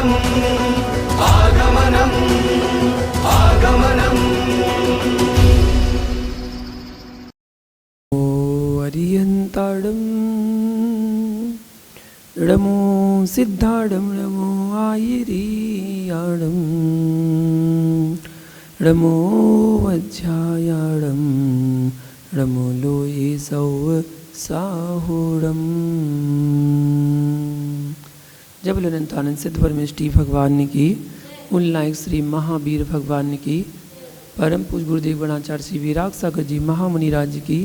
आगमनम् आगमनम् आगमनम्। अरियन्ताडं नमो सिद्धाडं नमो आयिरीयाडं नमो वज्रायाडं नमो लोये सौव साहुडम। जब अनंतानंद सिद्ध परमेष्टि भगवान की उन लायक श्री महावीर भगवान की परम पूज गुरुदेव गणाचार्य श्री विराग सागर जी महामुनि राज्य की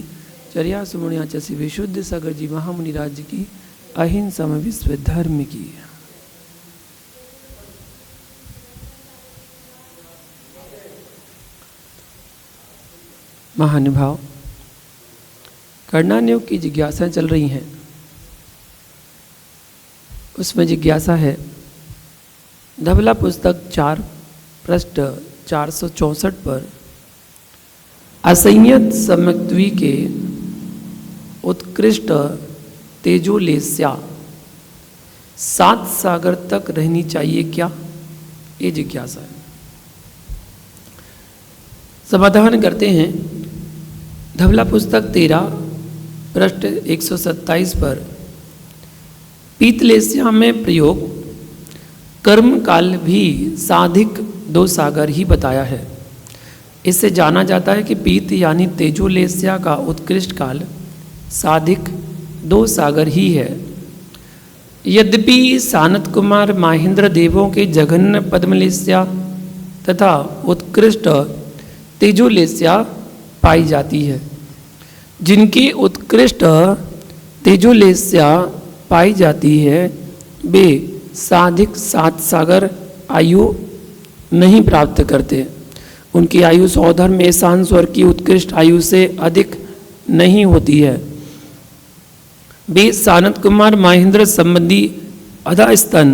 चर्या सुमणियाचार्य श्री विशुद्ध सागर जी महामुनि राज्य की अहिंसा में विश्व धर्म की। महानुभाव, कर्णान्योग की जिज्ञासा चल रही हैं। उसमें जिज्ञासा है धवला पुस्तक 4 पृष्ठ 464 पर असंयत सम्यक्त्वी के उत्कृष्ट तेजोलेस्या 7 सागर तक रहनी चाहिए क्या, ये जिज्ञासा है। समाधान करते हैं। धवला पुस्तक 13 पृष्ठ 127 पर पीतलेस्या में प्रयोग कर्म काल भी साधिक 2 सागर ही बताया है। इससे जाना जाता है कि पीत यानी तेजोलेस्या का उत्कृष्ट काल साधिक 2 सागर ही है। यद्यपि सानत कुमार महेंद्र देवों के जघन्य पद्मलेस्या तथा उत्कृष्ट तेजोलेस्या पाई जाती है। जिनकी उत्कृष्ट तेजोलेस्या पाई जाती है वे साधिक 7 सागर आयु नहीं प्राप्त करते। उनकी आयु सौधर्म में शान स्वर की उत्कृष्ट आयु से अधिक नहीं होती है। वे सानत कुमार महेंद्र संबंधी अधस्तन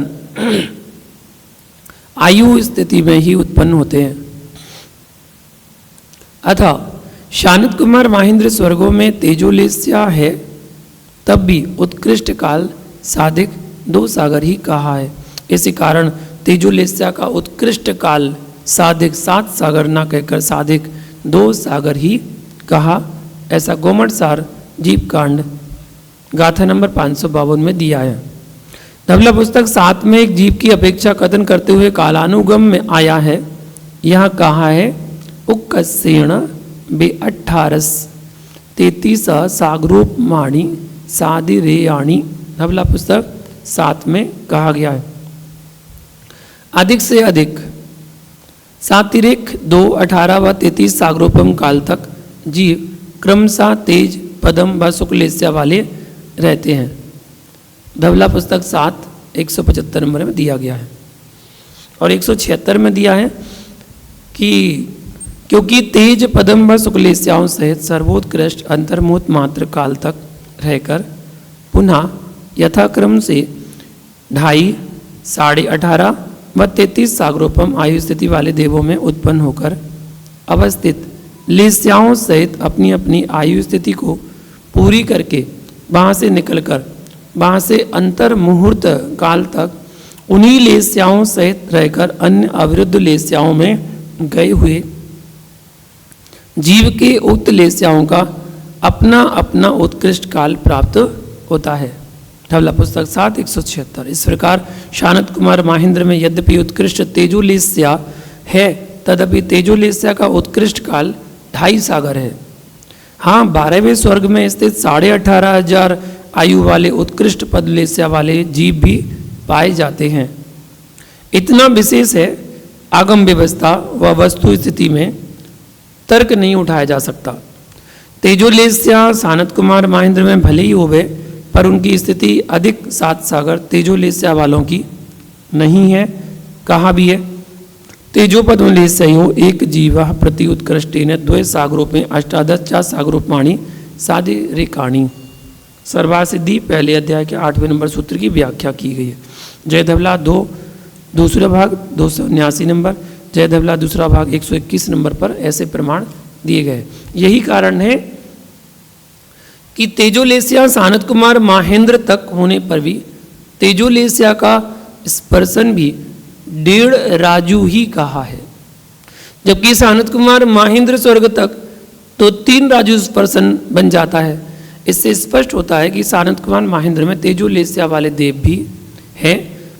आयु स्थिति में ही उत्पन्न होते हैं। अतः शानत कुमार महेंद्र स्वर्गों में तेजोलेस्या है, तब भी उत्कृष्ट काल साधिक 2 सागर ही कहा है। इसी कारण तेजोलेस्या का उत्कृष्ट काल साधिक 7 सागर न कहकर साधिक 2 सागर ही कहा। ऐसा गोमटसार जीव कांड गाथा नंबर 552 में दिया है। धवला पुस्तक 7 में एक जीव की अपेक्षा कथन करते हुए कालानुगम में आया है। यहाँ कहा है उक्कसेण बे 18 33 सागरूप माणी सादि रेयाणी। धवला पुस्तक 7 में कहा गया है। अधिक से अधिक सातिरिक 2, 18 व 33 सागरोपम काल तक जीव क्रमशः तेज पदम व शुक्लेस्या वाले रहते हैं। धवला पुस्तक 7 175 नंबर में दिया गया है। और 176 में दिया है कि क्योंकि तेज पदम व शुक्लेस्याओं सहित सर्वोत्कृष्ट अंतर्मुहूर्त मात्र काल तक रहकर पुनः यथाक्रम से 2.5, 18.5 व 33 सागरोपम आयु स्थिति वाले देवों में उत्पन्न होकर अवस्थित लेस्याओं सहित अपनी अपनी आयु स्थिति को पूरी करके वहाँ से निकलकर वहाँ से अंतर मुहूर्त काल तक उन्हीं लेस्याओं सहित रहकर अन्य अविरुद्ध लेस्याओं में गए हुए जीव के उक्त लेस्याओं का अपना अपना उत्कृष्ट काल प्राप्त होता है। धवला पुस्तक 7 176। इस प्रकार शानत कुमार महेंद्र में यद्यपि उत्कृष्ट तेजोलेस्या है, तदपि तेजोलेस्या का उत्कृष्ट काल 2.5 सागर है। हाँ, 12वें स्वर्ग में स्थित 18,500 आयु वाले उत्कृष्ट पदलेस्या वाले जीव भी पाए जाते हैं। इतना विशेष है, आगम व्यवस्था व वस्तु स्थिति में तर्क नहीं उठाया जा सकता। तेजोलेस्या सानत कुमार महेंद्र में भले ही होवे, पर उनकी स्थिति अधिक 7 सागर तेजोलेस्या वालों की नहीं है। कहा भी है तेजोपद्मलेस्यो एक जीवा प्रति उत्कृष्टेन 2 सागरों में 18 सागरोपाणी साधि रेखाणी। सर्वासिद्धि पहले अध्याय के 8वें नंबर सूत्र की व्याख्या की गई है। जय धवला 2 दूसरा भाग 279 नंबर, जय धवला दूसरा भाग 121 नंबर पर ऐसे प्रमाण दिए गए। यही कारण है कि तेजोलेस्या सानत कुमार महेंद्र तक होने पर भी तेजोलेस्या का स्पर्शन भी 1.5 राजू ही कहा है, जबकि सानत कुमार माहिंद्र स्वर्ग तक तो 3 राजू पर्सन बन जाता है। इससे स्पष्ट होता है कि सानत कुमार माहिंद्र में तेजोलेस्या वाले देव भी हैं।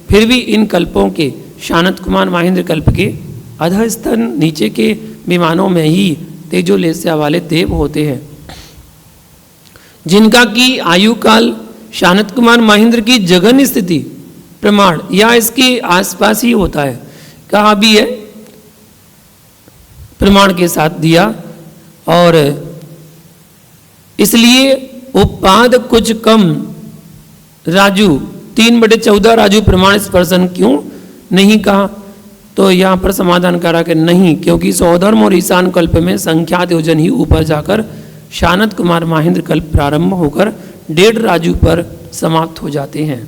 फिर भी इन कल्पों के शानत कुमार माहिंद्र कल्प के अधस्तन नीचे के विमानों में ही तेजोलेस्या वाले देव होते हैं, जिनका की आयु काल शानत कुमार माहिंद्र की जघन स्थिति प्रमाण या इसके आसपास ही होता है। कहा भी है प्रमाण के साथ दिया, और इसलिए उपाद कुछ कम राजू 3/14 राजू प्रमाण स्पर्शन क्यों नहीं कहा? तो यहाँ पर समाधान करा कि नहीं, क्योंकि सौधर्म और ईशान कल्प में संख्यात योजन ही ऊपर जाकर शानत कुमार माहिंद्र कल्प प्रारंभ होकर 1.5 राजू पर समाप्त हो जाते हैं।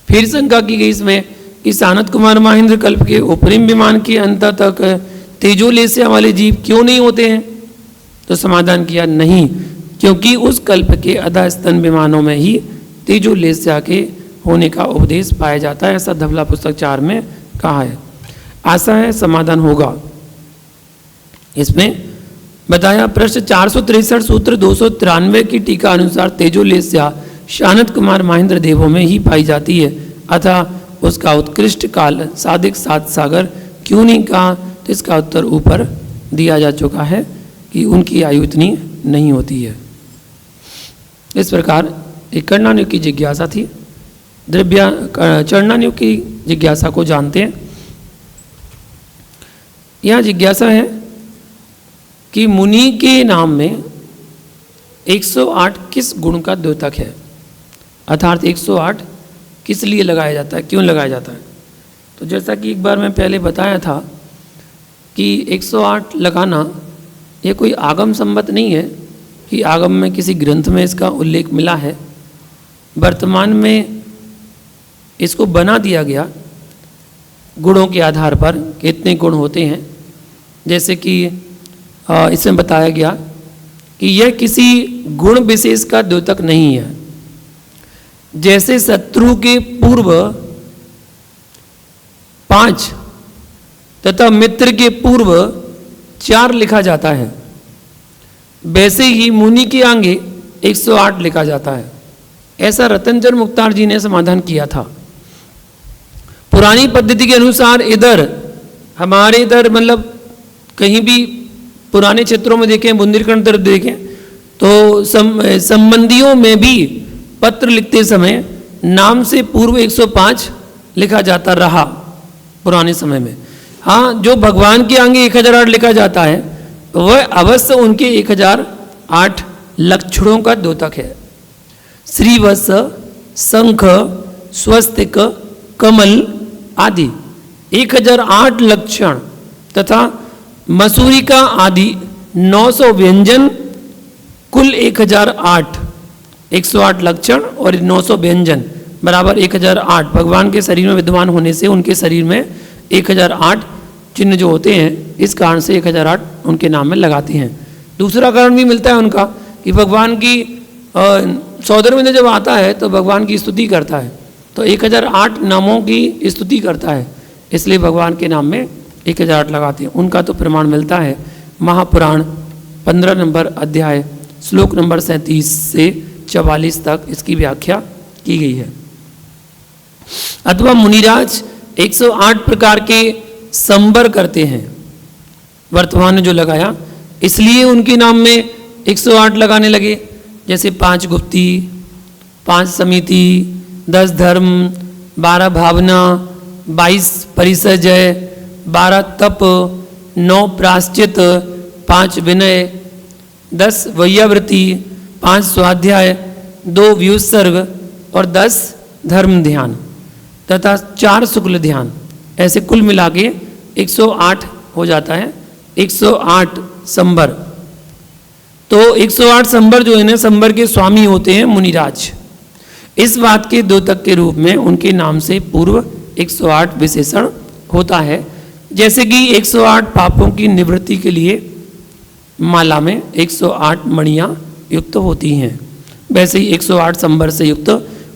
फिर शंका की गई इसमें कि सानत कुमार माहिंद्र कल्प के उपरिम विमान के अंत तक तेजोलेस्या वाले जीव क्यों नहीं होते हैं? तो समाधान किया नहीं, क्योंकि उस कल्प के अधस्तन विमानों में ही तेजोलेस्या के होने का उपदेश पाया जाता है, ऐसा धवला पुस्तक 4 में कहा है। आशा है समाधान होगा। इसमें बताया प्रश्न 463 सूत्र 293 की टीका अनुसार तेजोलेस्या शानत कुमार माहिंद्र देवों में ही पाई जाती है, अतः उसका उत्कृष्ट काल सादिक 7 सागर क्यों नहीं कहा? तो इसका उत्तर ऊपर दिया जा चुका है कि उनकी आयु इतनी नहीं होती है। इस प्रकार एक कर्णान्यु की जिज्ञासा थी। चरणान्यु की जिज्ञासा को जानते हैं। यह जिज्ञासा है कि मुनि के नाम में 108 किस गुण का द्योतक है, अर्थात 108 किस लिए लगाया जाता है, क्यों लगाया जाता है? तो जैसा कि एक बार मैं पहले बताया था कि 108 लगाना ये कोई आगम संबत नहीं है कि आगम में किसी ग्रंथ में इसका उल्लेख मिला है। वर्तमान में इसको बना दिया गया गुणों के आधार पर कितने गुण होते हैं। जैसे कि इसमें बताया गया कि यह किसी गुण विशेष का द्योतक नहीं है। जैसे शत्रु के पूर्व 5 तथा मित्र के पूर्व 4 लिखा जाता है, वैसे ही मुनि के आगे 108 लिखा जाता है। ऐसा रतनचंद्र मुक्तार जी ने समाधान किया था। पुरानी पद्धति के अनुसार इधर हमारे इधर मतलब कहीं भी पुराने क्षेत्रों में देखें, बुंदेलखंड तरफ देखें तो संबंधियों में भी पत्र लिखते समय नाम से पूर्व 105 लिखा जाता रहा पुराने समय में। हाँ, जो भगवान के आगे 1008 लिखा जाता है वह अवश्य उनके 1008 लक्षणों का द्योतक है। श्रीवत्स, शंख, स्वस्तिक, कमल आदि 1008 लक्षण तथा मसूरी का आदि 900 व्यंजन, कुल 1008, 108 लक्षण और 900 व्यंजन बराबर 1008 भगवान के शरीर में विद्यमान होने से उनके शरीर में 1008 चिन्ह जो होते हैं, इस कारण से 1008 उनके नाम में लगाते हैं। दूसरा कारण भी मिलता है उनका कि भगवान की सौदर में जब आता है तो भगवान की स्तुति करता है, तो 1008 नामों की स्तुति करता है, इसलिए भगवान के नाम में 1008 लगाते हैं। उनका तो प्रमाण मिलता है महापुराण 15 नंबर अध्याय श्लोक नंबर 37 से 44 तक इसकी व्याख्या की गई है। अथवा मुनिराज 108 प्रकार के संबर करते हैं, वर्तमान में जो लगाया इसलिए उनके नाम में 108 लगाने लगे। जैसे 5 गुप्ती, 5 समिति, 10 धर्म, 12 भावना, 22 परिसजय, 12 तप, 9 प्राश्चित, 5 विनय, 10 वैयावृत्ति, 5 स्वाध्याय, 2 व्युत्सर्ग और 10 धर्म ध्यान तथा 4 शुक्ल ध्यान, ऐसे कुल मिला के 108 हो जाता है। 108 संबर, तो 108 संबर जो है ना, संबर के स्वामी होते हैं मुनिराज। इस बात के द्योतक के रूप में उनके नाम से पूर्व 108 विशेषण होता है। जैसे कि 108 पापों की निवृत्ति के लिए माला में 108 मणियाँ युक्त होती हैं, वैसे ही 108 संबर से युक्त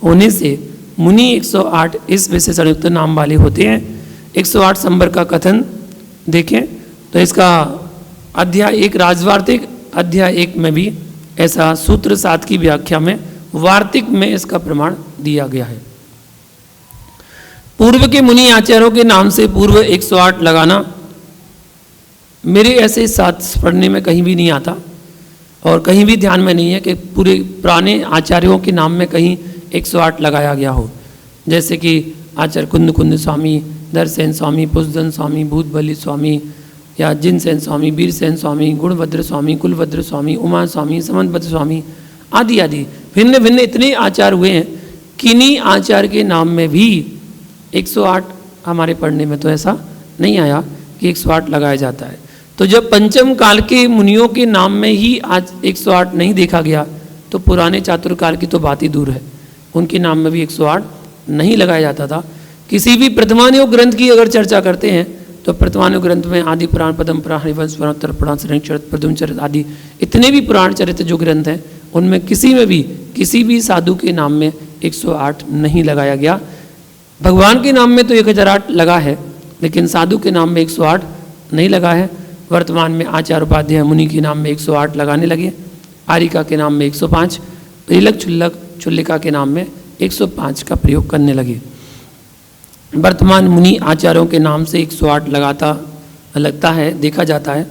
होने से मुनि 108 इस विशेषण युक्त नाम वाले होते हैं। 108 संबर का कथन देखें तो इसका अध्याय 1 राजवार्तिक अध्याय 1 में भी ऐसा सूत्र 7 की व्याख्या में वार्तिक में इसका प्रमाण दिया गया है। पूर्व के मुनि आचार्यों के नाम से पूर्व 108 लगाना मेरे ऐसे साथ पढ़ने में कहीं भी नहीं आता और कहीं भी ध्यान में नहीं है कि पूरे पुराने आचार्यों के नाम में कहीं 108 लगाया गया हो। जैसे कि आचार्य कुंद कुंद स्वामी, दरसेन स्वामी, पुष्धन स्वामी, भूतबली स्वामी या जिनसेन स्वामी, वीरसेन स्वामी, गुणभद्र स्वामी, कुलभद्र स्वामी, उमा स्वामी, समंतभद्र स्वामी आदि आदि भिन्न भिन्न इतने आचार्य हुए हैं। किन्हीं आचार्य के नाम में भी 108 हमारे पढ़ने में तो ऐसा नहीं आया कि 108 लगाया जाता है। तो जब पंचम काल के मुनियों के नाम में ही आज 108 नहीं देखा गया तो पुराने चातुर काल की तो बात ही दूर है, उनके नाम में भी 108 नहीं लगाया जाता था। किसी भी प्रथमानुग ग्रंथ की अगर चर्चा करते हैं तो प्रथमानुग ग्रंथ में आदि पुराण, पद्म पुराण, हरिवंश पुराण, उत्तर पुराण, शरणचरित, प्रद्युम्न चरित आदि इतने भी पुराण चरित्र जो ग्रंथ हैं उनमें किसी में भी किसी भी साधु के नाम में 108 नहीं लगाया गया। भगवान के नाम में तो 1008 लगा है लेकिन साधु के नाम में 108 नहीं लगा है। वर्तमान में आचार्य उपाध्याय मुनि के नाम में 108 लगाने लगे, आरिका के नाम में 105, तिलक छुल्लक चुल्लिका के नाम में 105 का प्रयोग करने लगे। वर्तमान मुनि आचार्यों के नाम से 108 लगता है, देखा जाता है।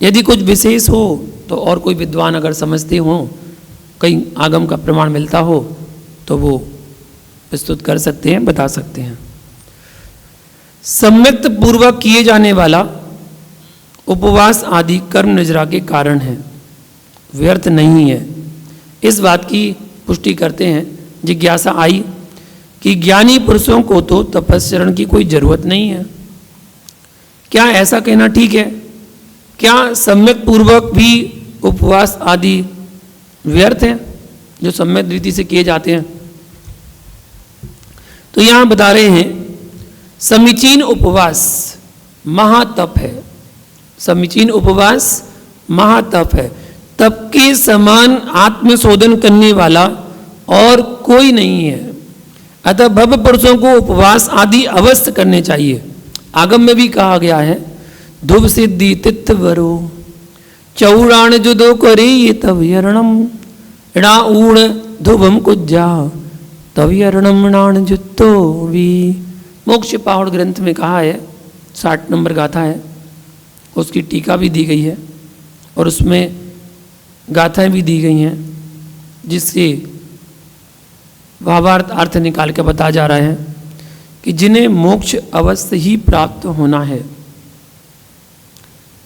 यदि कुछ विशेष हो तो और कोई विद्वान अगर समझते हो, कहीं आगम का प्रमाण मिलता हो तो वो प्रस्तुत कर सकते हैं, बता सकते हैं। सम्यक पूर्वक किए जाने वाला उपवास आदि कर्म निजरा के कारण है, व्यर्थ नहीं है। इस बात की पुष्टि करते हैं। जिज्ञासा आई कि ज्ञानी पुरुषों को तो तपस्चरण की कोई जरूरत नहीं है, क्या ऐसा कहना ठीक है? क्या सम्यक पूर्वक भी उपवास आदि व्यर्थ है जो सम्यक रीति से किए जाते हैं? तो यहां बता रहे हैं समीचीन उपवास महातप है। समीचीन उपवास महातप है। तप के समान आत्मशोधन करने वाला और कोई नहीं है। अतः भव पुरुषों को उपवास आदि अवश्य करने चाहिए। आगम में भी कहा गया है ध्रुव सिद्धि तित्वरो चौराण जुदो करे ये तव्यरणम णा ऊण ध्रुवम कुज्जा तव्यरणम णाण जुत्तो भी। मोक्ष पहाड़ ग्रंथ में कहा है, 60 नंबर गाथा है, उसकी टीका भी दी गई है और उसमें गाथाएं भी दी गई हैं जिससे भावार्थ अर्थ निकाल के बताया जा रहा है कि जिन्हें मोक्ष अवश्य ही प्राप्त होना है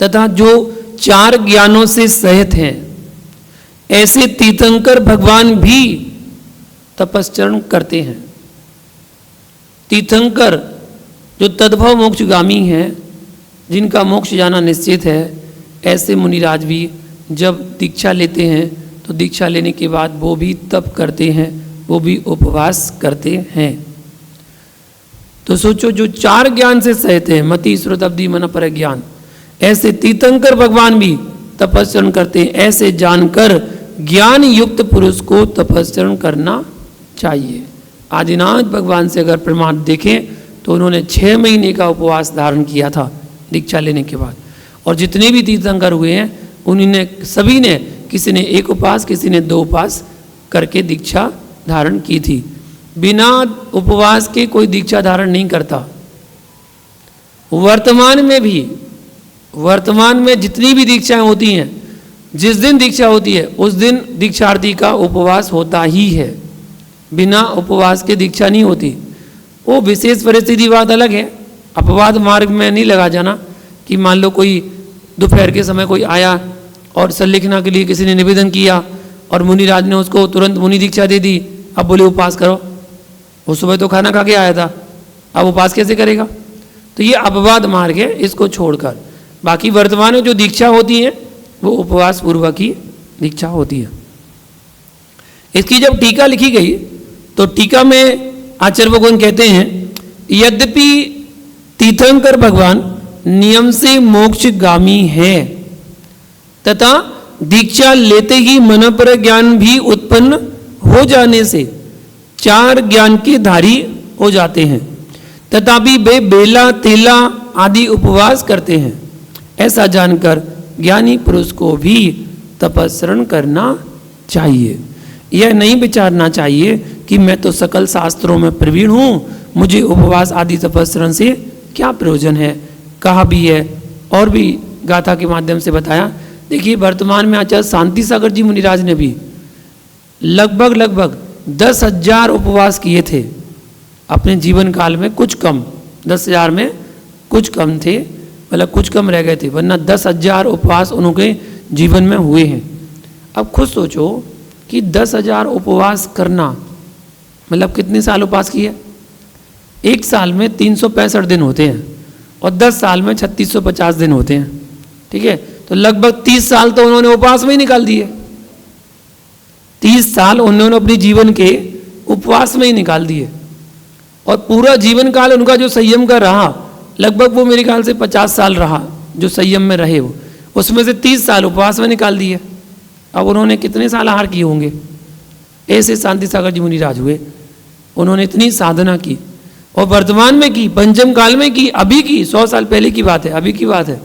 तथा जो 4 ज्ञानों से सहित हैं, ऐसे तीर्थंकर भगवान भी तपस्चरण करते हैं। तीर्थंकर जो तद्भव मोक्षगामी हैं, जिनका मोक्ष जाना निश्चित है, ऐसे मुनिराज भी जब दीक्षा लेते हैं तो दीक्षा लेने के बाद वो भी तप करते हैं, वो भी उपवास करते हैं। तो सोचो जो 4 ज्ञान से सहित हैं, मति श्रुत अब्धि मन पर ज्ञान, ऐसे तीर्थंकर भगवान भी तपस्चरण करते हैं। ऐसे जानकर ज्ञान युक्त पुरुष को तपस्चरण करना चाहिए। आदिनाथ भगवान से अगर प्रमाण देखें तो उन्होंने 6 महीने का उपवास धारण किया था दीक्षा लेने के बाद, और जितने भी तीर्थंकर हुए हैं उन्होंने सभी ने, किसी ने 1 उपवास, किसी ने 2 उपवास करके दीक्षा धारण की थी। बिना उपवास के कोई दीक्षा धारण नहीं करता। वर्तमान में जितनी भी दीक्षाएं होती हैं, जिस दिन दीक्षा होती है उस दिन दीक्षार्थी का उपवास होता ही है। बिना उपवास के दीक्षा नहीं होती। वो विशेष परिस्थिति बात अलग है, अपवाद मार्ग में नहीं लगा जाना कि मान लो कोई दोपहर के समय कोई आया और सल्लेखना के लिए किसी ने निवेदन किया और मुनिराज ने उसको तुरंत मुनि दीक्षा दे दी, अब बोले उपवास करो। वो सुबह तो खाना खा के आया था, अब उपवास कैसे करेगा? तो ये अपवाद मार्ग है, इसको छोड़कर बाकी वर्तमान में जो दीक्षा होती है वो उपवास पूर्वक ही दीक्षा होती है। इसकी जब टीका लिखी गई तो टीका में आचार्य भगवान कहते हैं यद्यपि तीर्थंकर भगवान नियम से मोक्षगामी है तथा दीक्षा लेते ही मन पर ज्ञान भी उत्पन्न हो जाने से 4 ज्ञान के धारी हो जाते हैं तथापि वे बेला तेला आदि उपवास करते हैं। ऐसा जानकर ज्ञानी पुरुष को भी तपस्रण करना चाहिए। यह नहीं विचारना चाहिए कि मैं तो सकल शास्त्रों में प्रवीण हूँ, मुझे उपवास आदि तपस्रण से क्या प्रयोजन है। कहा भी है और भी गाथा के माध्यम से बताया। देखिए वर्तमान में आचार्य शांति सागर जी मुनिराज ने भी लगभग 10,000 उपवास किए थे अपने जीवन काल में। कुछ कम 10,000 में कुछ कम थे, मतलब कुछ कम रह गए थे, वरना 10,000 उपवास उनके जीवन में हुए हैं। अब खुद सोचो कि 10,000 उपवास करना मतलब कितने साल उपवास किए। एक साल में 365 दिन होते हैं और 10 साल में 3650 दिन होते हैं। ठीक है, तो लगभग 30 साल तो उन्होंने उपवास में ही निकाल दिए। 30 साल उन्होंने अपने जीवन के उपवास में ही निकाल दिए और पूरा जीवन काल उनका जो संयम का रहा, लगभग वो मेरे ख्याल से 50 साल रहा जो संयम में रहे वो, उसमें से 30 साल उपवास में निकाल दिए। अब उन्होंने कितने साल आहार किए होंगे। ऐसे शांति सागर जी मुनिराज हुए, उन्होंने इतनी साधना की और वर्तमान में की, पंचम काल में की, अभी की, 100 साल पहले की बात है, अभी की बात है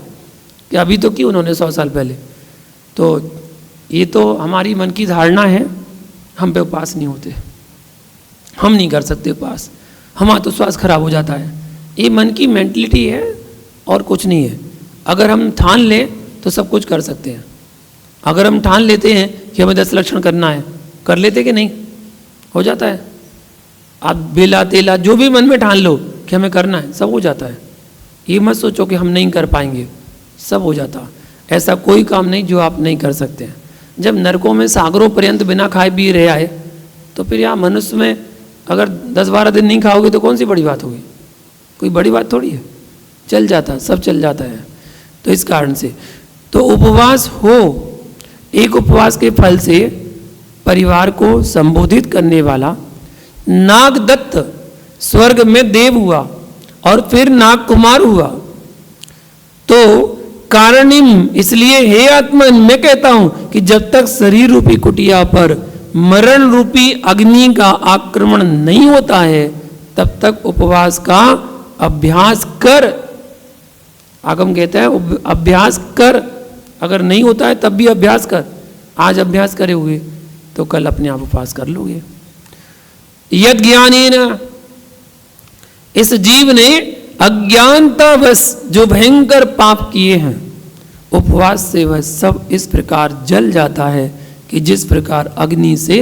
कि अभी तो की उन्होंने 100 साल पहले। तो ये तो हमारी मन की धारणा है, हम पे उपवास नहीं होते, हम नहीं कर सकते उपवास, हमारा तो स्वास्थ्य खराब हो जाता है। ये मन की मेंटलिटी है और कुछ नहीं है। अगर हम ठान लें तो सब कुछ कर सकते हैं। अगर हम ठान लेते हैं कि हमें 10 लक्षण करना है, कर लेते कि नहीं, हो जाता है। आप बेला तेला जो भी मन में ठान लो कि हमें करना है, सब हो जाता है। ये मत सोचो कि हम नहीं कर पाएंगे, सब हो जाता। ऐसा कोई काम नहीं जो आप नहीं कर सकते हैं। जब नरकों में सागरों पर्यंत बिना खाए पी रहे आए, तो फिर यहाँ मनुष्य में अगर 10-12 दिन नहीं खाओगे तो कौन सी बड़ी बात होगी, कोई बड़ी बात थोड़ी है, चल जाता, सब चल जाता है। तो इस कारण से तो उपवास हो, एक उपवास के फल से परिवार को संबोधित करने वाला नागदत्त स्वर्ग में देव हुआ और फिर नाग कुमार हुआ। तो कारणिम, इसलिए हे आत्मन मैं कहता हूं कि जब तक शरीर रूपी कुटिया पर मरण रूपी अग्नि का आक्रमण नहीं होता है तब तक उपवास का अभ्यास कर। आगम कहता है अभ्यास कर, अगर नहीं होता है तब भी अभ्यास कर। आज अभ्यास करे हुए तो कल अपने आप उपवास कर लोगे। यद ज्ञानेन, इस जीव ने अज्ञानतावश जो भयंकर पाप किए हैं, उपवास से वह सब इस प्रकार जल जाता है कि जिस प्रकार अग्नि से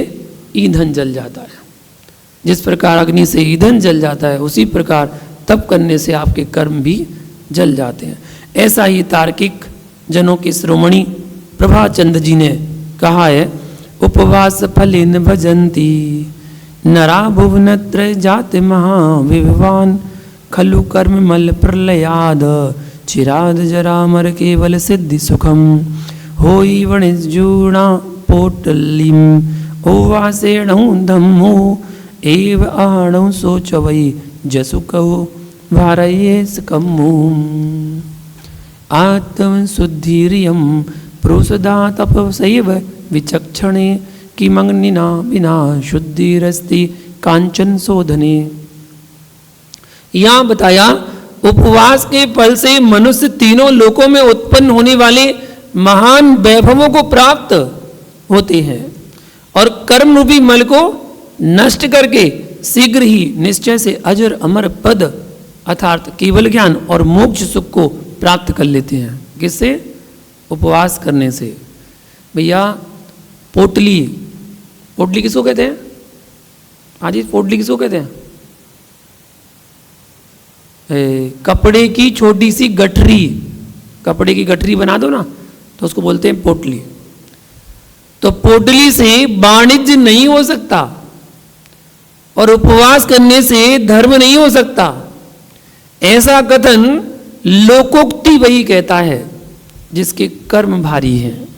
ईंधन जल जाता है। जिस प्रकार अग्नि से ईंधन जल जाता है उसी प्रकार तप करने से आपके कर्म भी जल जाते हैं। ऐसा ही तार्किक जनों के शिरोमणि प्रभाचंद जी ने कहा है, उपवास फलेन भजन्ति नरा भुवनत्र जाति महाविवान खलु कर्म मल प्रलयाद चिराद जरामर केवल सिद्धि सुखम होई वणिजूणा पोटलिम ओवासेणौ धम्मो एव आणौ सोच वै जसु कहो भारये सकम्मो आत्म शुद्धिरियम प्रोसदा तपसैव विचक्षणे किमग्निना बिना शुद्धिरस्ति कांचन शोधने। यहाँ बताया उपवास के फल से मनुष्य तीनों लोकों में उत्पन्न होने वाले महान वैभवों को प्राप्त होते हैं और कर्म रूपी मल को नष्ट करके शीघ्र ही निश्चय से अजर अमर पद अर्थात केवल ज्ञान और मोक्ष सुख को प्राप्त कर लेते हैं। किससे? उपवास करने से। भैया पोटली, पोटली किसको कहते हैं? हाँ जी, पोटली किसको कहते हैं? कपड़े की छोटी सी गठरी, कपड़े की गठरी बना दो ना तो उसको बोलते हैं पोटली। तो पोटली से वाणिज्य नहीं हो सकता और उपवास करने से धर्म नहीं हो सकता, ऐसा कथन लोकोक्ति वही कहता है जिसके कर्म भारी हैं।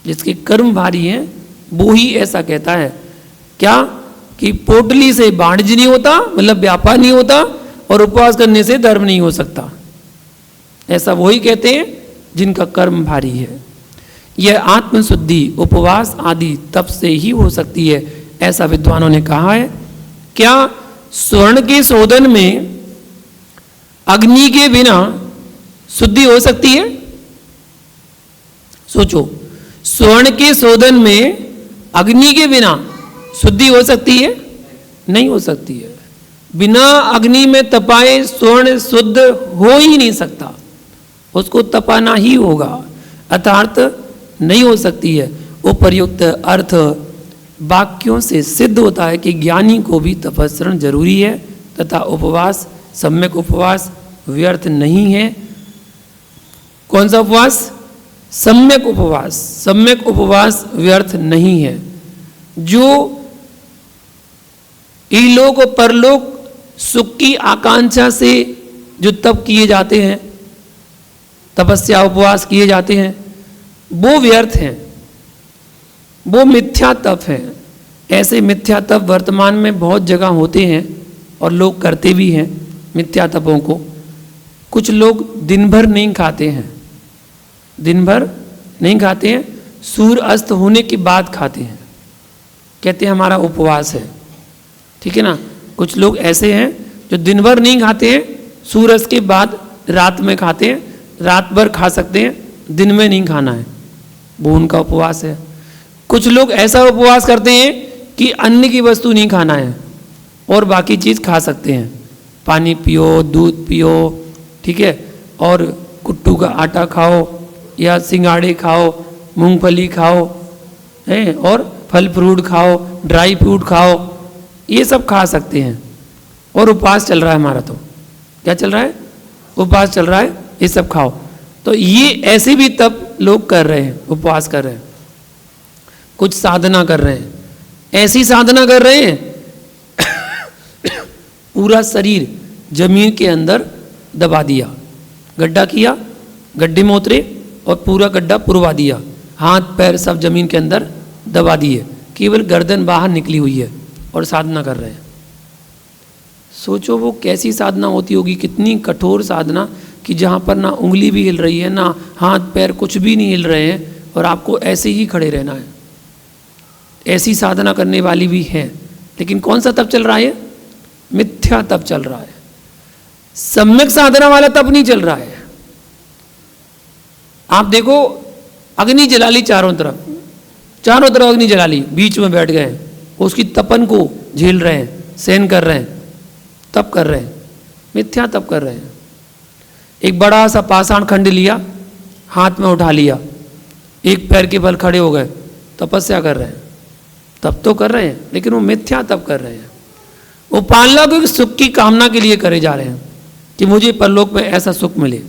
जिसके कर्म भारी हैं वो ही ऐसा कहता है। क्या? कि पोटली से वाणिज्य नहीं होता, मतलब व्यापार नहीं होता, और उपवास करने से धर्म नहीं हो सकता। ऐसा वही कहते हैं जिनका कर्म भारी है। यह आत्मशुद्धि उपवास आदि तप से ही हो सकती है, ऐसा विद्वानों ने कहा है। क्या? स्वर्ण के शोधन में अग्नि के बिना शुद्धि हो सकती है? सोचो, स्वर्ण के शोधन में अग्नि के बिना शुद्धि हो सकती है? नहीं हो सकती है। बिना अग्नि में तपाए स्वर्ण शुद्ध हो ही नहीं सकता, उसको तपाना ही होगा, अर्थात नहीं हो सकती है। उपर्युक्त अर्थ वाक्यों से सिद्ध होता है कि ज्ञानी को भी तपस्रण जरूरी है तथा उपवास, सम्यक उपवास व्यर्थ नहीं है। कौन सा उपवास? सम्यक उपवास। सम्यक उपवास व्यर्थ नहीं है। जो इलोक और परलोक सुख की आकांक्षा से जो तप किए जाते हैं, तपस्या उपवास किए जाते हैं, वो व्यर्थ हैं, वो मिथ्या तप है। ऐसे मिथ्या तप वर्तमान में बहुत जगह होते हैं और लोग करते भी हैं मिथ्या तपों को। कुछ लोग दिन भर नहीं खाते हैं, दिन भर नहीं खाते हैं, सूर्य अस्त होने के बाद खाते हैं, कहते हैं हमारा उपवास है। ठीक है ना? कुछ लोग ऐसे हैं जो दिन भर नहीं खाते हैं, सूर्य अस्त के बाद रात में खाते हैं, रात भर खा सकते हैं, दिन में नहीं खाना है, वो उनका उपवास है। कुछ लोग ऐसा उपवास करते हैं कि अन्न की वस्तु नहीं खाना है और बाकी चीज़ खा सकते हैं, पानी पियो, दूध पियो, ठीक है, और कुट्टू का आटा खाओ या सिंगाड़े खाओ, मूंगफली खाओ, है, और फल फ्रूट खाओ, ड्राई फ्रूट खाओ, ये सब खा सकते हैं और उपवास चल रहा है हमारा। तो क्या चल रहा है? उपवास चल रहा है, ये सब खाओ। तो ये ऐसे भी तब लोग कर रहे हैं, उपवास कर रहे हैं, कुछ साधना कर रहे हैं, ऐसी साधना कर रहे हैं पूरा शरीर जमीन के अंदर दबा दिया, गड्ढा किया, गड्ढे में उतरे और पूरा गड्ढा पुरवा दिया, हाथ पैर सब जमीन के अंदर दबा दिए, केवल गर्दन बाहर निकली हुई है और साधना कर रहे हैं। सोचो वो कैसी साधना होती होगी, कितनी कठोर साधना कि जहाँ पर ना उंगली भी हिल रही है, ना हाथ पैर कुछ भी नहीं हिल रहे हैं और आपको ऐसे ही खड़े रहना है। ऐसी साधना करने वाली भी है, लेकिन कौन सा तप चल रहा है? मिथ्या तप चल रहा है। सम्यक साधना वाला तप नहीं चल रहा है। आप देखो, अग्नि जला ली चारों तरफ, चारों तरफ अग्नि जला ली, बीच में बैठ गए, उसकी तपन को झेल रहे हैं, सहन कर रहे हैं, तप कर रहे हैं, मिथ्या तप कर रहे हैं। एक बड़ा सा पाषाण खंड लिया, हाथ में उठा लिया, एक पैर के बल खड़े हो गए, तपस्या कर रहे हैं, तप तो कर रहे हैं, लेकिन वो मिथ्या तप कर रहे हैं। वो पारलौकिक सुख की कामना के लिए करे जा रहे हैं कि मुझे परलोक में ऐसा सुख मिले,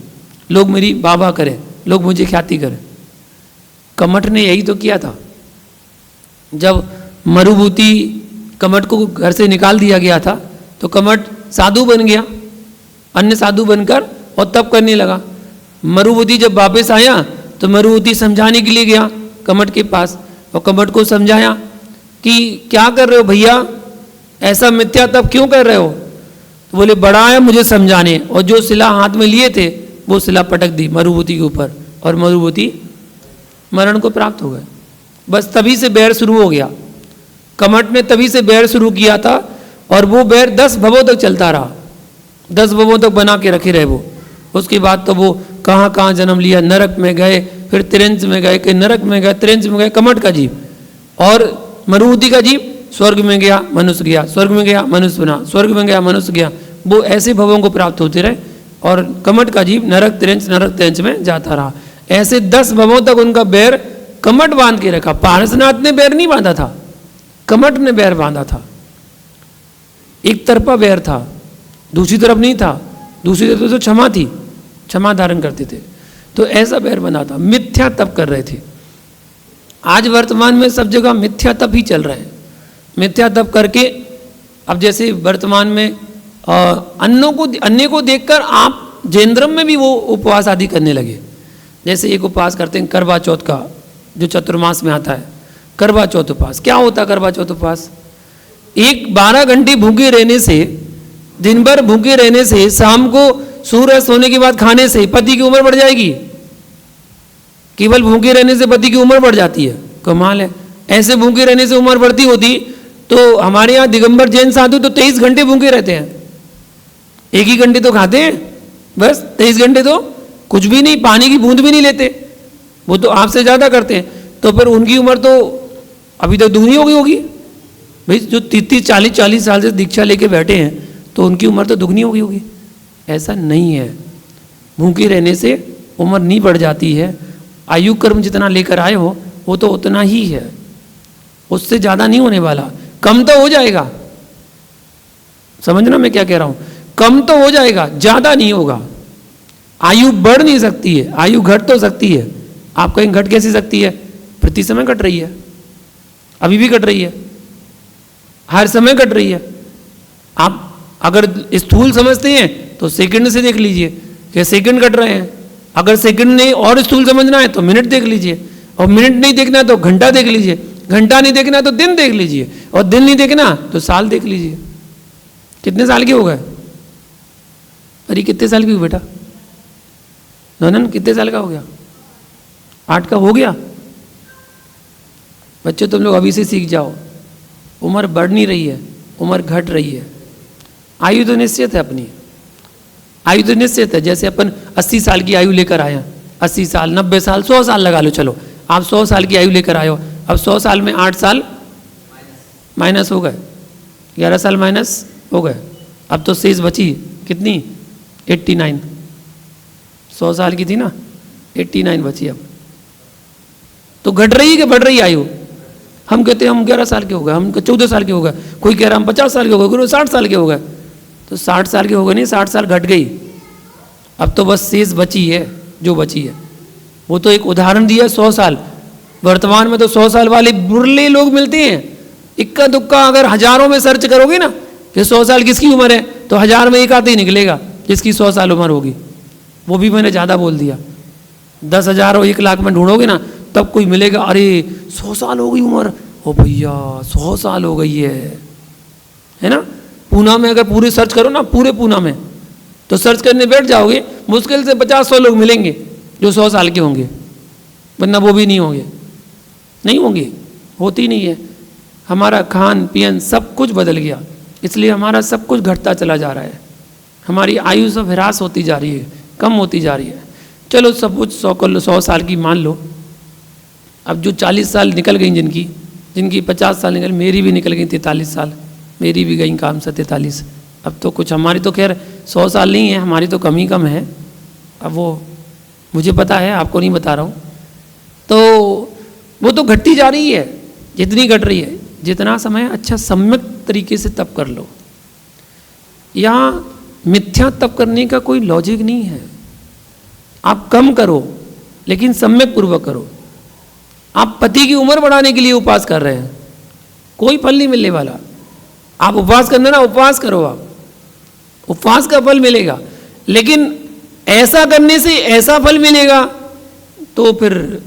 लोग मेरी वाह करें, लोग मुझे ख्याति करें। कमठ ने यही तो किया था। जब मरुभूति कमठ को घर से निकाल दिया गया था तो कमठ साधु बन गया, अन्य साधु बनकर और तप करने लगा। मरुभूति जब वापस आया तो मरुभूति समझाने के लिए गया कमठ के पास और कमठ को समझाया कि क्या कर रहे हो भैया, ऐसा मिथ्या तप क्यों कर रहे हो? तो बोले बड़ा आया मुझे समझाने, और जो शिला हाथ में लिए थे वो शिला पटक दी मरुभूति के ऊपर और मरुभूति मरण को प्राप्त हो गए। बस तभी से बैर शुरू हो गया। कमठ ने तभी से बैर शुरू किया था और वो बैर 10 भवों तक चलता रहा, 10 भवों तक बना के रखे रहे वो। उसके बाद तो वो कहाँ कहाँ जन्म लिया, नरक में गए, फिर त्रिंच में गए, कि नरक में गए, त्रिंच में गए, कमठ का जीव, और मरुभूति का जीव स्वर्ग में गया, मनुष्य गया, स्वर्ग में गया, मनुष्य बना, स्वर्ग में गया, मनुष्य गया। वो ऐसे भवों को प्राप्त होते रहे और कमठ का जीव नरक त्रिंच में जाता रहा। ऐसे 10 भवों तक उनका बैर कमठ बांध के रखा। पारसनाथ ने बैर नहीं बांधा था, कमठ ने बैर बांधा था। एक तरफा बैर था, दूसरी तरफ नहीं था, दूसरी तरफ तो क्षमा थी, क्षमा धारण करते थे। तो ऐसा बैर बना था, मिथ्या तप कर रहे थे। आज वर्तमान में सब जगह मिथ्या तप ही चल रहे हैं। मिथ्या तप करके अब जैसे वर्तमान में अन्य को देखकर आप जैन धर्म में भी वो उपवास आदि करने लगे। जैसे एक उपवास करते हैं करवा चौथ का, जो चतुर्मास में आता है, करवा चौथ उपवास। क्या होता है करवा चौथ उपवास? 12 घंटे भूखे रहने से, दिन भर भूखे रहने से, शाम को सूर्य सोने के बाद खाने से पति की उम्र बढ़ जाएगी। केवल भूखे रहने से पति की उम्र बढ़ जाती है, कमाल है। ऐसे भूखे रहने से उम्र बढ़ती होती तो हमारे यहाँ दिगंबर जैन साधु तो 23 घंटे भूखे रहते हैं, 1 ही घंटे तो खाते हैं, बस 23 घंटे तो कुछ भी नहीं, पानी की बूंद भी नहीं लेते, वो तो आपसे ज़्यादा करते हैं। तो फिर उनकी उम्र तो अभी तक दुगनी हो गई होगी भाई, जो 30-40 साल से दीक्षा लेके बैठे हैं तो उनकी उम्र तो दुगनी हो गई होगी। ऐसा नहीं है, भूखे रहने से उम्र नहीं बढ़ जाती है। आयु कर्म जितना लेकर आए हो वो तो उतना ही है, उससे ज़्यादा नहीं होने वाला, कम तो हो जाएगा। समझना मैं क्या कह रहा हूँ, कम तो हो जाएगा, ज़्यादा नहीं होगा। आयु बढ़ नहीं सकती है, आयु घट तो सकती है। आप कहीं घट कैसे सकती है? प्रति समय घट रही है, अभी भी घट रही है, हर समय घट रही है। आप अगर स्थूल समझते हैं तो सेकंड से देख लीजिए कि सेकंड घट रहे हैं। अगर सेकंड नहीं और स्थूल समझना है तो मिनट देख लीजिए, और मिनट नहीं देखना है तो घंटा देख लीजिए, घंटा नहीं देखना है तो दिन देख लीजिए, और दिन नहीं देखना तो साल देख लीजिए। कितने साल के हो गए? अरे कितने साल की हो बेटा? नौनन कितने साल का हो गया? 8 का हो गया? बच्चों तुम लोग अभी से सीख जाओ, उम्र बढ़ नहीं रही है, उम्र घट रही है। आयु तो निश्चित है अपनी, आयु तो निश्चित है। जैसे अपन 80 साल की आयु लेकर आए हैं, 80 साल, 90 साल, 100 साल लगा लो, चलो आप 100 साल की आयु लेकर आए हो। अब 100 साल में 8 साल माइनस हो गए, 11 साल माइनस हो गए, अब तो शेष बची कितनी? 89। 100 साल की थी ना, 89 बची। अब तो घट रही है कि बढ़ रही आयु? हम कहते हैं हम 11 साल के हो गए, हम 14 साल के हो गए, कोई कह रहा हम 50 साल के हो गए, कोई 60 साल के हो गए। तो 60 साल के हो गए नहीं, 60 साल घट गई, अब तो बस शेष बची है, जो बची है। वो तो एक उदाहरण दिया 100 साल। वर्तमान में तो 100 साल वाले बुर्ले लोग मिलते हैं, इक्का दुक्का। अगर हजारों में सर्च करोगे ना कि 100 साल किसकी उम्र है, तो 1000 में एक आते ही निकलेगा जिसकी 100 साल उम्र होगी। वो भी मैंने ज़्यादा बोल दिया। 10,000 और 1 लाख में ढूंढोगे ना तब कोई मिलेगा, अरे 100 साल हो गई उम्र, ओ भैया 100 साल हो गई है ना। पूना में अगर पूरे सर्च करो ना, पूरे पूना में तो सर्च करने बैठ जाओगे, मुश्किल से 50-100 लोग मिलेंगे जो 100 साल के होंगे, वरना वो भी नहीं होंगे, नहीं होंगे, होती नहीं है। हमारा खान पीन सब कुछ बदल गया, इसलिए हमारा सब कुछ घटता चला जा रहा है। हमारी आयु सब ह्रास होती जा रही है, कम होती जा रही है। चलो सब कुछ 100 साल की मान लो। अब जो 40 साल निकल गई, जिनकी 50 साल निकल, मेरी भी निकल गई 43 साल, मेरी भी गई काम से 43। अब तो कुछ हमारी तो खैर 100 साल नहीं है, हमारी तो कम ही कम है। अब वो मुझे पता है, आपको नहीं बता रहा हूँ। तो वो तो घटती जा रही है, जितनी घट रही है। जितना समय अच्छा सम्यक तरीके से तप कर लो। यहाँ मिथ्या तप करने का कोई लॉजिक नहीं है। आप कम करो लेकिन सम्यक पूर्वक करो। आप पति की उम्र बढ़ाने के लिए उपवास कर रहे हैं, कोई फल नहीं मिलने वाला। आप उपवास करना ना, उपवास करो, आप उपवास का फल मिलेगा। लेकिन ऐसा करने से ऐसा फल मिलेगा तो फिर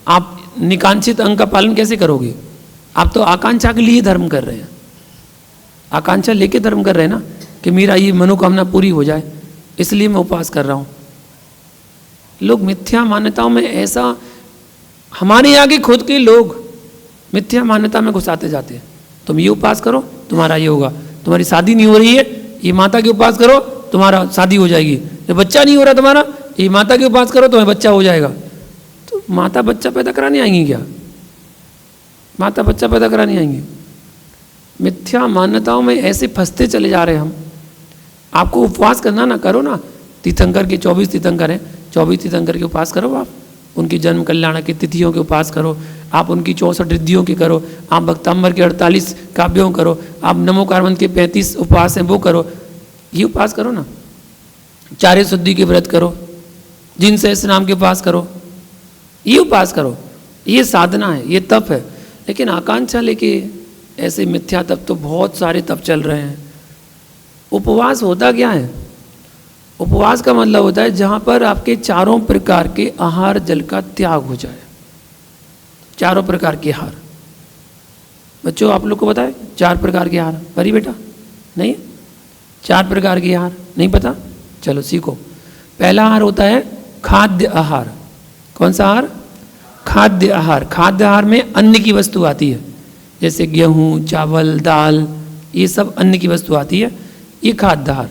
आप निकांक्षित अंग का पालन कैसे करोगे? आप तो आकांक्षा के लिए धर्म कर रहे हैं, आकांक्षा लेके धर्म कर रहे हैं ना, कि मेरा ये मनोकामना पूरी हो जाए, इसलिए मैं उपवास कर रहा हूँ। लोग मिथ्या मान्यताओं में ऐसा, हमारे यहाँ के खुद के लोग मिथ्या मान्यता में घुसाते जाते हैं। तुम ये उपवास करो तुम्हारा ये होगा, तुम्हारी शादी नहीं हो रही है, ये माता के उपवास करो तुम्हारा शादी हो जाएगी, ये बच्चा नहीं हो रहा तुम्हारा, ये माता के उपवास करो तुम्हें बच्चा हो जाएगा। तो माता बच्चा पैदा कराने आएंगी क्या? माता बच्चा पैदा कराने आएंगी? मिथ्या मान्यताओं में ऐसे फंसते चले जा रहे हैं हम। आपको उपवास करना ना, करो ना। तीर्थंकर के 24 तीर्थंकर हैं, 24 तीर्थंकर के उपवास करो। आप उनकी जन्म कल्याण की तिथियों के उपवास करो, आप उनकी 64 रिद्धियों के करो, आप भक्तांबर के 48 काव्यों करो, आप नमो कारवंत के 35 उपवास हैं वो करो। ये उपवास करो ना। चारे शुद्धि के व्रत करो, जिन सहस्त्र नाम के उपवास करो, ये उपवास करो। ये साधना है, ये तप है। लेकिन आकांक्षा लेके ऐसे मिथ्या तप तो बहुत सारे तप चल रहे हैं। उपवास होता क्या है? उपवास का मतलब होता है जहाँ पर आपके चारों प्रकार के आहार जल का त्याग हो जाए। चारों प्रकार के आहार, बच्चों आप लोग को पता है 4 प्रकार के आहार? परी बेटा नहीं, 4 प्रकार के आहार नहीं पता? चलो सीखो। पहला आहार होता है खाद्य आहार। कौन सा आहार? खाद्य आहार। खाद्य आहार में अन्न की वस्तु आती है, जैसे गेहूँ, चावल, दाल, ये सब अन्न की वस्तु आती है, ये खाद्य आहार।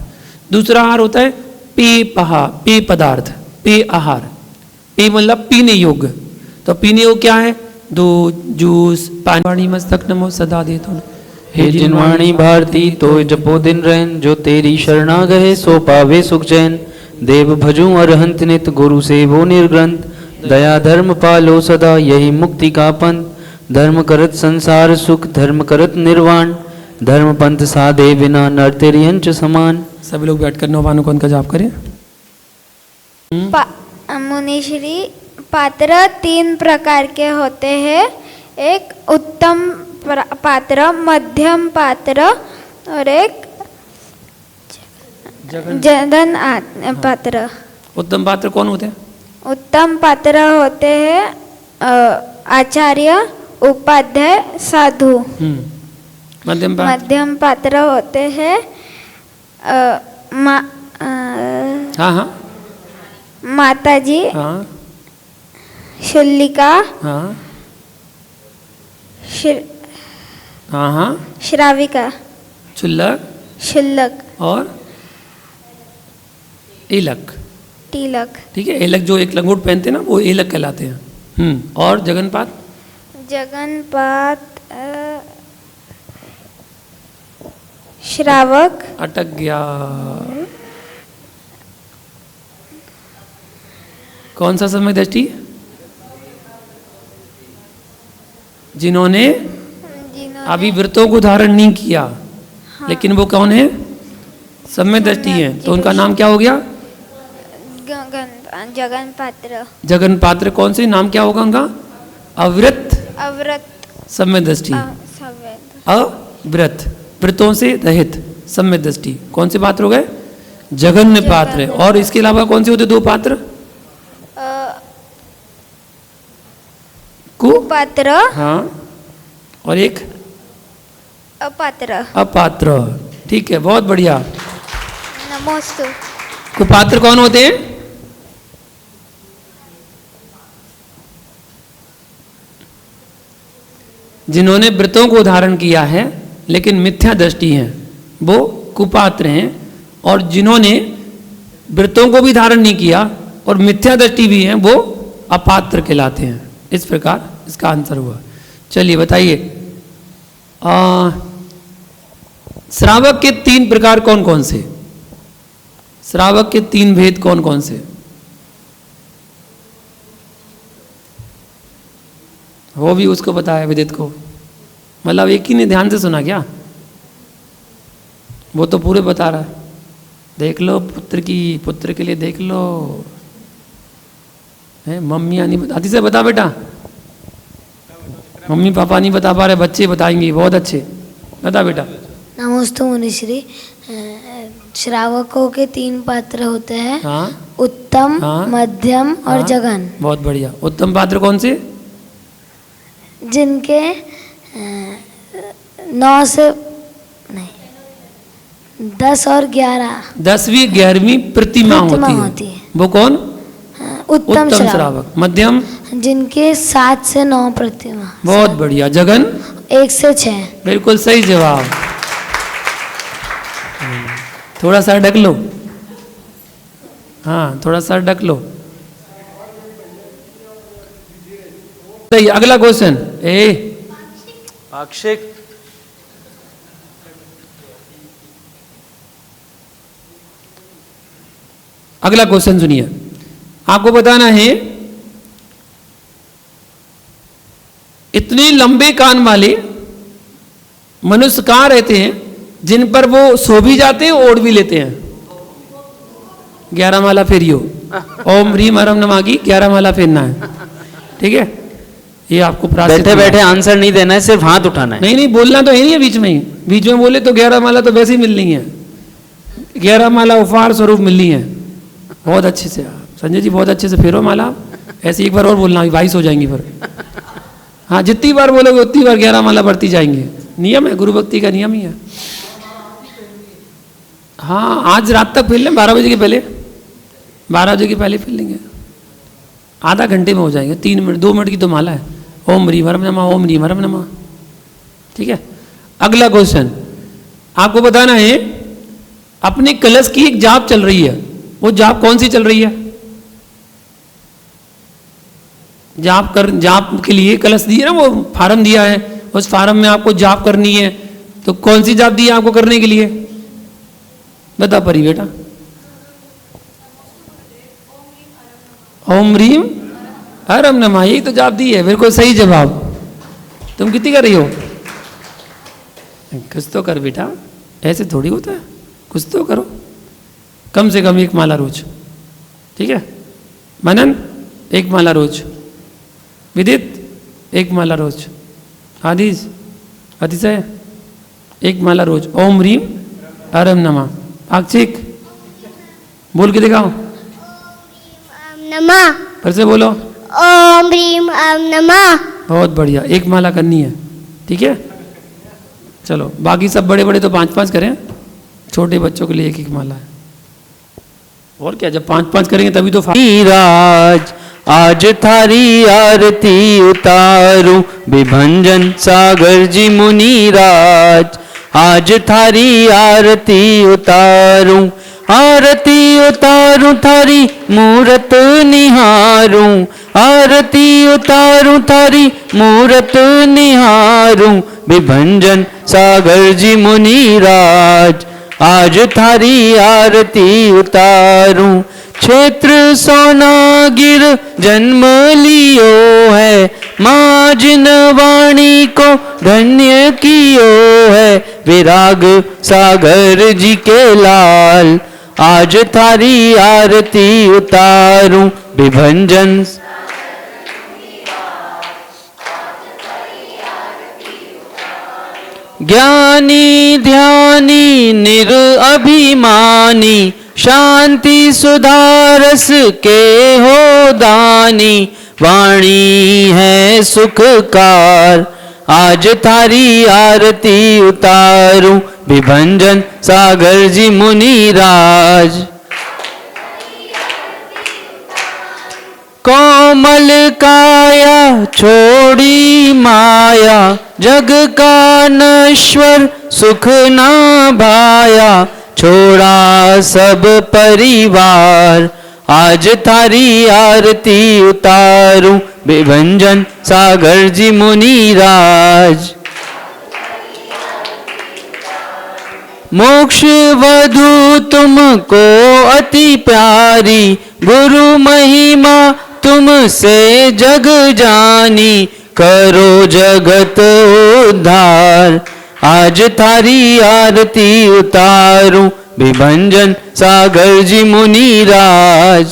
दूसरा आहार होता है पेय पदार्थ, पेय आहार। पेय मतलब पीने योग्य। तो पीने योग्य क्या है? दूध, जूस, पानी। मस्तक नमो सदा दे तो हे जिनवाणी भारती तो जपो दिन रहन, जो तेरी शरणा गए सो पावे सुख चैन। देव भजू अरहंत नित, गुरु सेवो निर्ग्रंथ। दया धर्म पालो सदा, यही मुक्ति का पंथ। धर्म करत संसार सुख, धर्म करत निर्वाण। धर्म पंथ साधे बिना, नर तेरी अंश समान। सभी लोग बैठकर नौभानुकौन का जाप करें। मुनिश्री, पात्र 3 प्रकार के होते हैं। एक उत्तम पात्र, मध्यम पात्र और एक जगन पात्र। उत्तम पात्र कौन होते हैं? उत्तम पात्र होते हैं आचार्य, उपाध्याय, साधु। मध्यम पात्र होते हैं हाँ माताजी, हाँ शल्लिका, हाँ हाँ श्राविका, शुल्लक और एलक। तिलक। ठीक है, एलक जो एक लंगोट पहनते हैं ना, वो एलक कहलाते हैं। और जगनपात? जगनपात श्रावक। अटक गया। कौन सा समय दृष्टि? जिन्होंने अभी व्रतों को धारण नहीं किया। हाँ। लेकिन वो कौन है? सम्य दृष्टि है। तो उनका नाम क्या हो गया? जगन पात्र। जगन पात्र। कौन से नाम क्या होगा उनका? अव्रत सम्य दृष्टि। अव्रत, व्रतों से रहित, सम्य दृष्टि। कौन से पात्र हो गए? जगन्य पात्र। और इसके अलावा कौन से होते 2 पात्र? कुपात्र। हाँ, और एक अपात्र। अपात्र। ठीक है, बहुत बढ़िया। नमोस्तु। कुपात्र कौन होते हैं? जिन्होंने व्रतों को धारण किया है लेकिन मिथ्या दृष्टि है, वो कुपात्र हैं। और जिन्होंने व्रतों को भी धारण नहीं किया और मिथ्या दृष्टि भी है, वो अपात्र कहलाते हैं। इस प्रकार इसका आंसर हुआ। चलिए बताइए, श्रावक के 3 प्रकार कौन कौन से? श्रावक के 3 भेद कौन कौन से? वो भी उसको बताया विदित को, मतलब एक ही ने ध्यान से सुना क्या? वो तो पूरे बता रहा है। देख लो पुत्र के लिए देख लो। है मम्मियाँ नहीं बताती से बता बेटा। मम्मी पापा नहीं बता पा रहे, बच्चे बताएंगे। बहुत अच्छे, बता बेटा। नमोस्तु मुनिश्री। श्रावकों के 3 पात्र होते हैं। हाँ, उत्तम, हाँ, मध्यम और हाँ, जगन। बहुत बढ़िया। उत्तम पात्र कौन से? जिनके 9 से नहीं 10 और 11 10वीं 11वीं प्रतिमा होती है। वो कौन? उत्तम श्रावक। मध्यम? जिनके 7 से 9 प्रतिमा। बहुत बढ़िया। जगन? 1 से 6। बिल्कुल सही जवाब। थोड़ा सा ढक लो। हाँ, थोड़ा सा ढक लो। सही। अगला क्वेश्चन। अक्षय, अगला क्वेश्चन सुनिए। आपको बताना है, इतने लंबे कान वाले मनुष्य कहाँ रहते हैं जिन पर वो सो भी जाते हैं, ओढ़ भी लेते हैं? 11 माला फेरियो। ओम ह्रीम हरम नमः की 11 माला फेरना है। ठीक है, ये आपको बैठे बैठे आंसर नहीं देना है, सिर्फ हाथ उठाना है। नहीं, बोलना तो है नहीं है बीच में ही। बीच में बोले तो 11 माला तो वैसे ही मिलनी है। 11 माला उपहार स्वरूप मिलनी है। बहुत अच्छे से संजय जी, बहुत अच्छे से फेरो माला। ऐसे एक बार और बोलना, 22 हो जाएंगी फिर। हाँ, जितनी बार बोलोगे उतनी बार 11 माला बढ़ती जाएंगे। नियम है, गुरु भक्ति का नियम ही है। हाँ, आज रात तक फेर लें, 12 बजे के पहले। 12 बजे के पहले फेर लेंगे। आधा घंटे में हो जाएंगे। 3 मिनट 2 मिनट की तो माला है। ओम ह्रीम हरम नमः, ओम ह्रीम हरम नमः। ठीक है, अगला क्वेश्चन आपको बताना है। अपने कलश की एक जाप चल रही है, वो जाप कौन सी चल रही है? जाप के लिए कलश दिए ना, वो फार्म दिया है, उस फार्म में आपको जाप करनी है, तो कौन सी जाप दी है आपको करने के लिए? बता परी बेटा। ओम ह्रीम हरम नमः, यही तो जाप दी है, बिल्कुल सही जवाब। तुम कितनी कर रही हो? कुछ तो कर बेटा, ऐसे थोड़ी होता है, कुछ तो करो, कम से कम 1 माला रोज, ठीक है? मनन 1 माला रोज, विदित 1 माला रोज, आदिश अतिशय 1 माला रोज। ओम ह्रीम हरम नमः। पाक्षिक बोल के दिखाओ, नमः। फिर से बोलो, ओम ह्रीम ओम नमः। बहुत बढ़िया, 1 माला करनी है, ठीक है? चलो बाकी सब बड़े बड़े तो 5-5 करें, छोटे बच्चों के लिए 1-1 माला है। और क्या, जब 5-5 करेंगे तभी तो राज आज थारी आरती उतारूं, विभंजन सागर जी मुनि राज। आज थारी आरती उतारूं, आरती उतारूं थारी मूरत निहारूं, आरती उतारूं थारी मूरत निहारूं, विभंजन सागर जी मुनि राज। आज थारी आरती उतारूं, क्षेत्र सोनागिर जन्म लियो है, माँ जिन वाणी को धन्य कियो है, विराग सागर जी के लाल। आज थारी आरती उतारूं, विभंजन ज्ञानी ध्यानी निरअभिमानी, शांति सुधारस के हो दानी, वाणी है सुखकार। आज थारी आरती उतारूं, विभंजन सागर जी मुनि राज। कोमल काया छोड़ी माया, जग का नश्वर सुख ना भाया, छोड़ा सब परिवार। आज थारी आरती उतारूं, विभंजन सागर जी मुनि राज। मोक्ष वधु तुमको अति प्यारी, गुरु महिमा तुमसे जग जानी, करो जगत उद्धार। आज थारी आरती उतारूं, विभंजन सागर जी मुनि राज।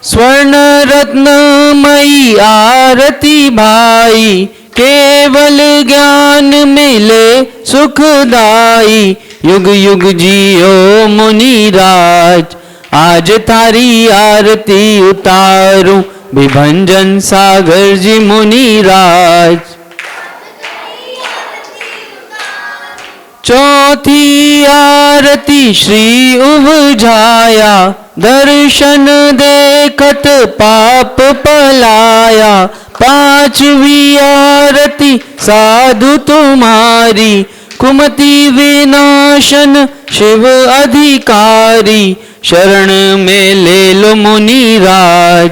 स्वर्ण रत्नमयी आरती भाई, केवल ज्ञान मिले सुखदाई, युग युग जियो मुनि राज। आज थारी आरती उतारूं, विभंजन सागर जी मुनि राज। चौथी आरती श्री उबझाया, दर्शन देखत पाप पलाया, पांचवी आरती साधु तुम्हारी, कुमति विनाशन शिव अधिकारी, शरण में ले लो मुनि राज।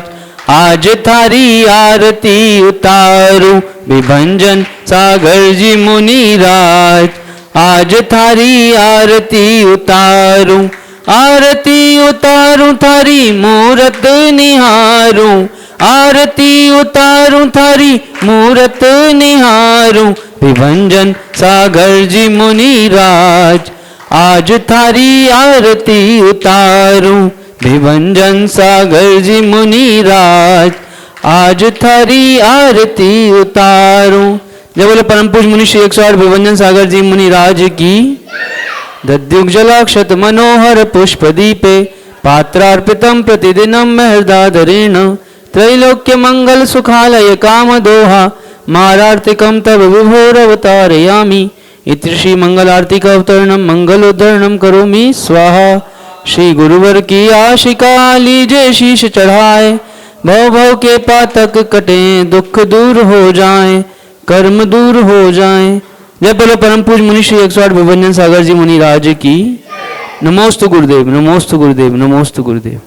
आज थारी आरती उतारूं, विभंजन सागर जी मुनि राज। आज थारी आरती उतारूं, आरती उतारूं थारी मूरत निहारूं, आरती उतारूं थारी मूरत निहारूं, विभंजन सागर जी मुनि राज। आज थारी आरती उतारूं, विभंजन सागर जी मुनि राज। आज थारी आरती उतारूं। जय बोले परम पूज्य मुनि श्री 108 विभंजन सागर जी मुनि राज की। दद्युग जलाक्षत मनोहर पुष्प दीपे, पात्रार्पितम प्रतिदिनम महर्दाधरेण, त्रैलोक्य मंगल सुखालय काम दोहा, मारार्तिकम तब विभोरवतारयामि। इति श्री मंगल आरती का अवतरणम मंगलोद्धरणम करोमि स्वाहा। श्री गुरुवर की आशिका लीजे शीश चढ़ाए, भव भव के पातक कटे, दुख दूर हो जाए, कर्म दूर हो जाए। जय बोलो परम पूज्य मुनि श्री 108 विभंजन सागर जी मुनि राज की। नमोस्तु गुरुदेव, नमोस्तु गुरुदेव, नमोस्तु गुरुदेव।